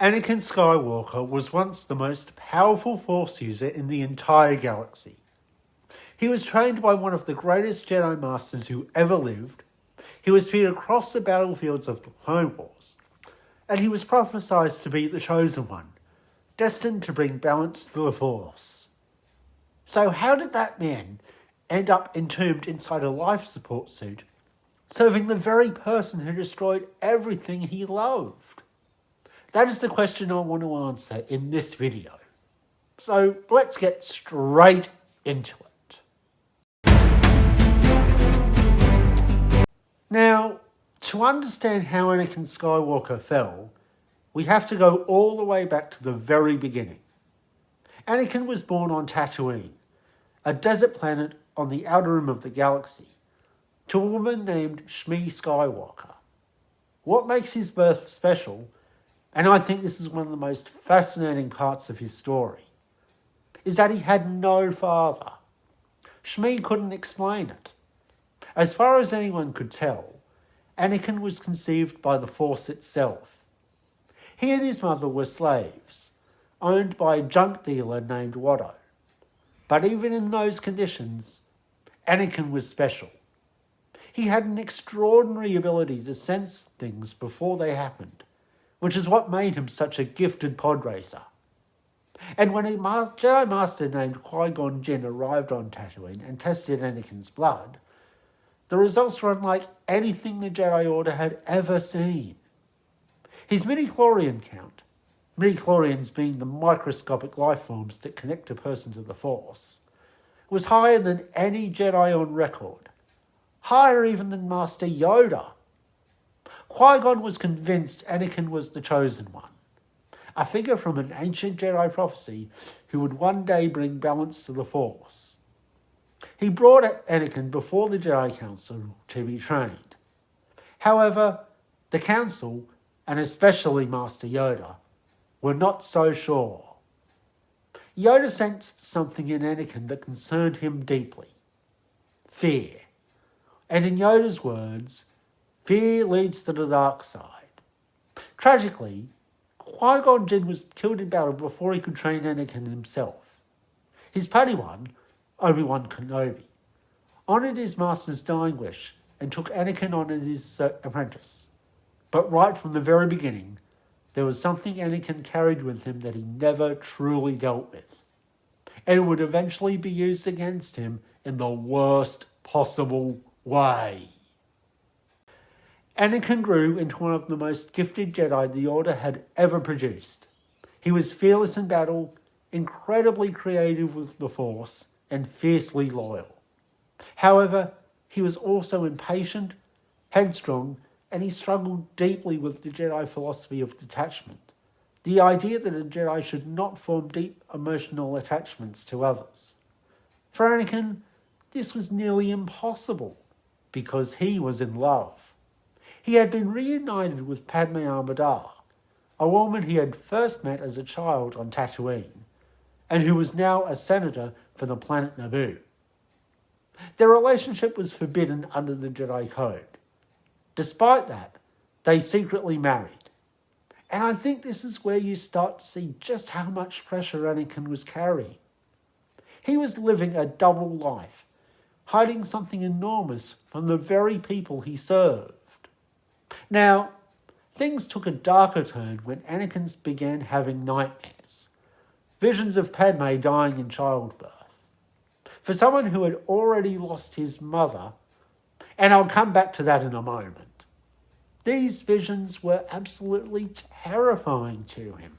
Anakin Skywalker was once the most powerful Force user in the entire galaxy. He was trained by one of the greatest Jedi Masters who ever lived. He was feared across the battlefields of the Clone Wars, and he was prophesied to be the Chosen One, destined to bring balance to the Force. So how did that man end up entombed inside a life support suit, serving the very person who destroyed everything he loved? That is the question I want to answer in this video. So let's get straight into it. Now, to understand how Anakin Skywalker fell, we have to go all the way back to the very beginning. Anakin was born on Tatooine, a desert planet on the outer rim of the galaxy, to a woman named Shmi Skywalker. What makes his birth special, and I think this is one of the most fascinating parts of his story, is that he had no father. Shmi couldn't explain it. As far as anyone could tell, Anakin was conceived by the Force itself. He and his mother were slaves, owned by a junk dealer named Watto. But even in those conditions, Anakin was special. He had an extraordinary ability to sense things before they happened, which is what made him such a gifted pod racer. And when a Jedi Master named Qui-Gon Jinn arrived on Tatooine and tested Anakin's blood, the results were unlike anything the Jedi Order had ever seen. His midi-chlorian count, midi-chlorians being the microscopic life forms that connect a person to the Force, was higher than any Jedi on record, higher even than Master Yoda. Qui-Gon was convinced Anakin was the Chosen One, a figure from an ancient Jedi prophecy who would one day bring balance to the Force. He brought Anakin before the Jedi Council to be trained. However, the Council, and especially Master Yoda, were not so sure. Yoda sensed something in Anakin that concerned him deeply. Fear. And in Yoda's words, fear leads to the dark side. Tragically, Qui-Gon Jinn was killed in battle before he could train Anakin himself. His Padawan, Obi-Wan Kenobi, honoured his master's dying wish and took Anakin on as his apprentice. But right from the very beginning, there was something Anakin carried with him that he never truly dealt with. And it would eventually be used against him in the worst possible way. Anakin grew into one of the most gifted Jedi the Order had ever produced. He was fearless in battle, incredibly creative with the Force, and fiercely loyal. However, he was also impatient, headstrong, and he struggled deeply with the Jedi philosophy of detachment, the idea that a Jedi should not form deep emotional attachments to others. For Anakin, this was nearly impossible, because he was in love. He had been reunited with Padme Amidala, a woman he had first met as a child on Tatooine, and who was now a senator for the planet Naboo. Their relationship was forbidden under the Jedi Code. Despite that, they secretly married. And I think this is where you start to see just how much pressure Anakin was carrying. He was living a double life, hiding something enormous from the very people he served. Now, things took a darker turn when Anakin began having nightmares. Visions of Padme dying in childbirth. For someone who had already lost his mother, and I'll come back to that in a moment, these visions were absolutely terrifying to him.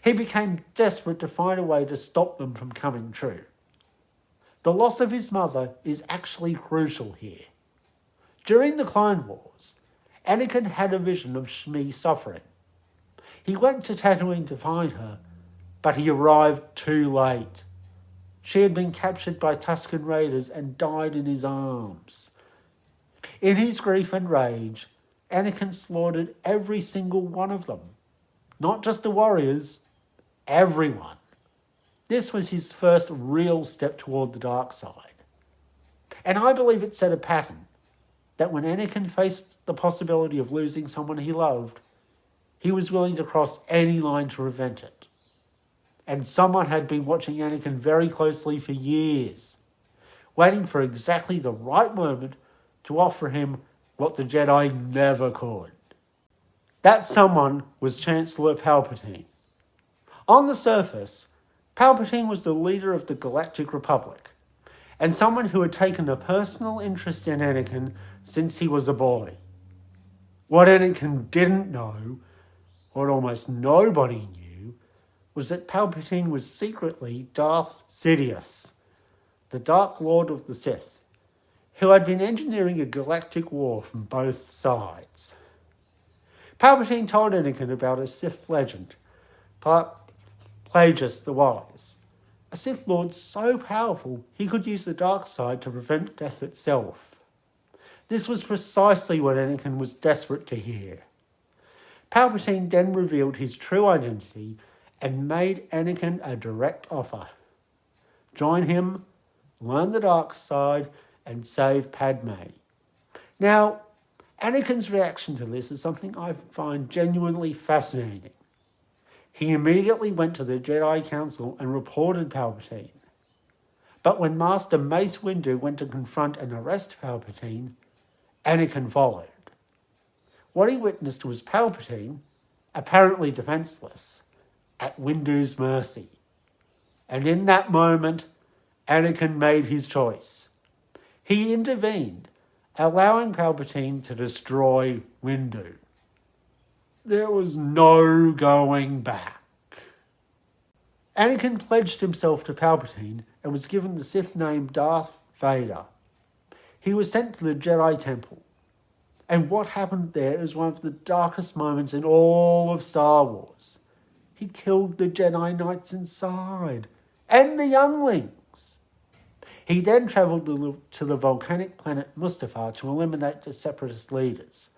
He became desperate to find a way to stop them from coming true. The loss of his mother is actually crucial here. During the Clone Wars, Anakin had a vision of Shmi suffering. He went to Tatooine to find her, but he arrived too late. She had been captured by Tusken Raiders and died in his arms. In his grief and rage, Anakin slaughtered every single one of them. Not just the warriors, everyone. This was his first real step toward the dark side. And I believe it set a pattern that when Anakin faced the possibility of losing someone he loved, he was willing to cross any line to prevent it. And someone had been watching Anakin very closely for years, waiting for exactly the right moment to offer him what the Jedi never could. That someone was Chancellor Palpatine. On the surface, Palpatine was the leader of the Galactic Republic, and someone who had taken a personal interest in Anakin since he was a boy. What Anakin didn't know, what almost nobody knew, was that Palpatine was secretly Darth Sidious, the Dark Lord of the Sith, who had been engineering a galactic war from both sides. Palpatine told Anakin about a Sith legend, Plagueis the Wise, a Sith Lord so powerful he could use the dark side to prevent death itself. This was precisely what Anakin was desperate to hear. Palpatine then revealed his true identity and made Anakin a direct offer. Join him, learn the dark side, and save Padme. Now, Anakin's reaction to this is something I find genuinely fascinating. He immediately went to the Jedi Council and reported Palpatine. But when Master Mace Windu went to confront and arrest Palpatine, Anakin followed. What he witnessed was Palpatine, apparently defenseless, at Windu's mercy. And in that moment, Anakin made his choice. He intervened, allowing Palpatine to destroy Windu. There was no going back. Anakin pledged himself to Palpatine and was given the Sith name Darth Vader. He was sent to the Jedi Temple. And what happened there is one of the darkest moments in all of Star Wars. He killed the Jedi Knights inside, and the younglings. He then travelled to the volcanic planet Mustafar to eliminate the Separatist leaders,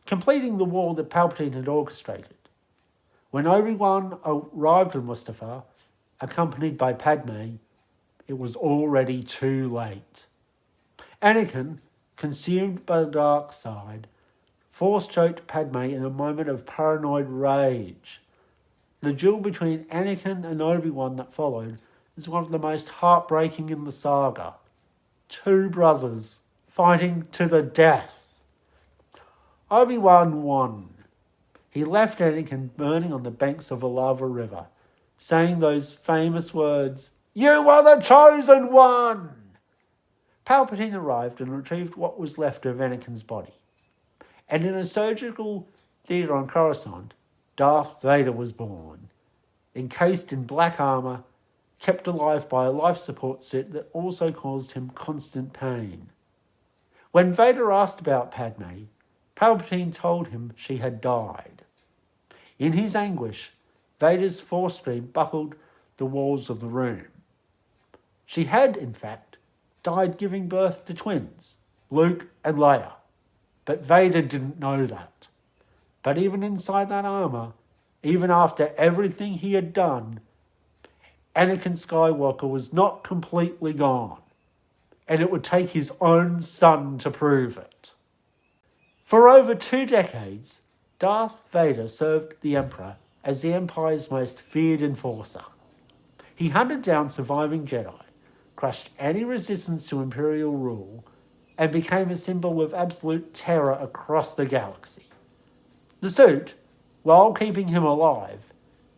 completing the war that Palpatine had orchestrated. When Obi-Wan arrived on Mustafar, accompanied by Padme, it was already too late. Anakin, consumed by the dark side, force-choked Padme in a moment of paranoid rage. The duel between Anakin and Obi-Wan that followed is one of the most heartbreaking in the saga. Two brothers fighting to the death. Obi-Wan won. He left Anakin burning on the banks of a lava river, saying those famous words, "You are the chosen one!" Palpatine arrived and retrieved what was left of Anakin's body. And in a surgical theatre on Coruscant, Darth Vader was born, encased in black armour, kept alive by a life support suit that also caused him constant pain. When Vader asked about Padme, Palpatine told him she had died. In his anguish, Vader's force stream buckled the walls of the room. She had, in fact, died giving birth to twins, Luke and Leia. But Vader didn't know that. But even inside that armour, even after everything he had done, Anakin Skywalker was not completely gone, and it would take his own son to prove it. For over 2 decades, Darth Vader served the Emperor as the Empire's most feared enforcer. He hunted down surviving Jedi, crushed any resistance to Imperial rule, and became a symbol of absolute terror across the galaxy. The suit, while keeping him alive,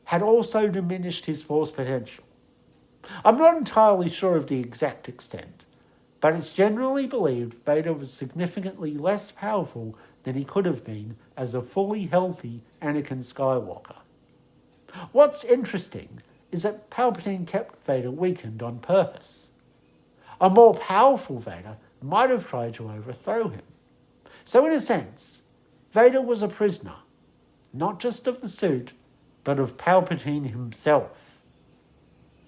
had also diminished his force potential. I'm not entirely sure of the exact extent, but it's generally believed Vader was significantly less powerful than he could have been as a fully healthy Anakin Skywalker. What's interesting is that Palpatine kept Vader weakened on purpose. A more powerful Vader might have tried to overthrow him. So in a sense, Vader was a prisoner, not just of the suit, but of Palpatine himself.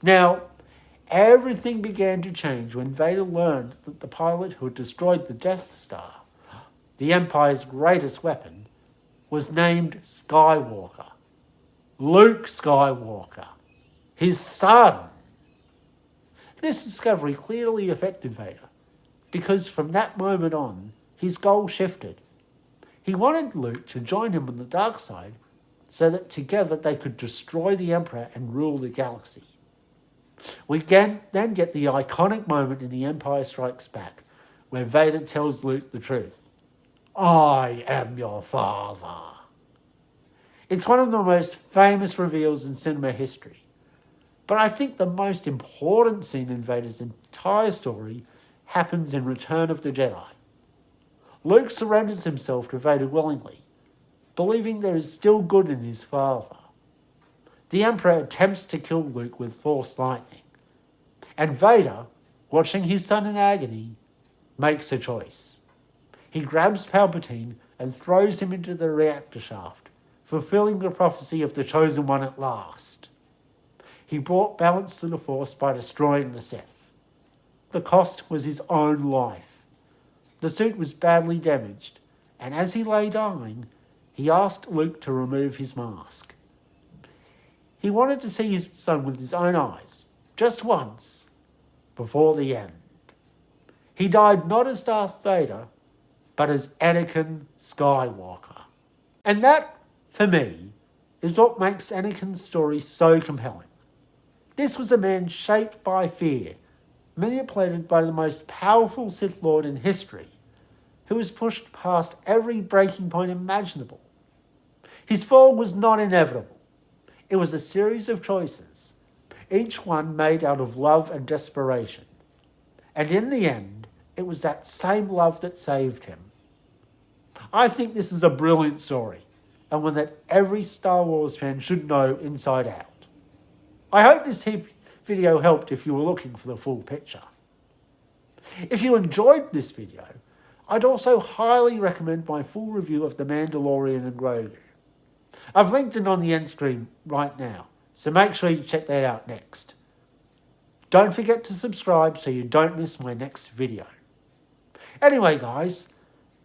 Now, everything began to change when Vader learned that the pilot who had destroyed the Death Star, the Empire's greatest weapon, was named Skywalker. Luke Skywalker, his son. This discovery clearly affected Vader, because from that moment on, his goal shifted. He wanted Luke to join him on the dark side, so that together they could destroy the Emperor and rule the galaxy. We then get the iconic moment in The Empire Strikes Back where Vader tells Luke the truth. I am your father. It's one of the most famous reveals in cinema history. But I think the most important scene in Vader's entire story happens in Return of the Jedi. Luke surrenders himself to Vader willingly, believing there is still good in his father. The Emperor attempts to kill Luke with Force lightning, and Vader, watching his son in agony, makes a choice. He grabs Palpatine and throws him into the reactor shaft, fulfilling the prophecy of the Chosen One at last. He brought balance to the Force by destroying the Sith. The cost was his own life. The suit was badly damaged, and as he lay dying, he asked Luke to remove his mask. He wanted to see his son with his own eyes, just once, before the end. He died not as Darth Vader, but as Anakin Skywalker. And that, for me, is what makes Anakin's story so compelling. This was a man shaped by fear, manipulated by the most powerful Sith Lord in history, who was pushed past every breaking point imaginable. His fall was not inevitable. It was a series of choices, each one made out of love and desperation. And in the end, it was that same love that saved him. I think this is a brilliant story, and one that every Star Wars fan should know inside out. I hope this video helped if you were looking for the full picture. If you enjoyed this video, I'd also highly recommend my full review of The Mandalorian and Grogu. I've linked it on the end screen right now, so make sure you check that out next. Don't forget to subscribe so you don't miss my next video. Anyway guys,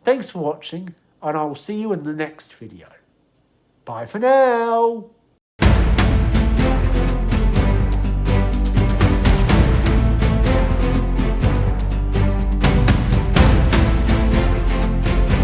thanks for watching, and I will see you in the next video. Bye for now!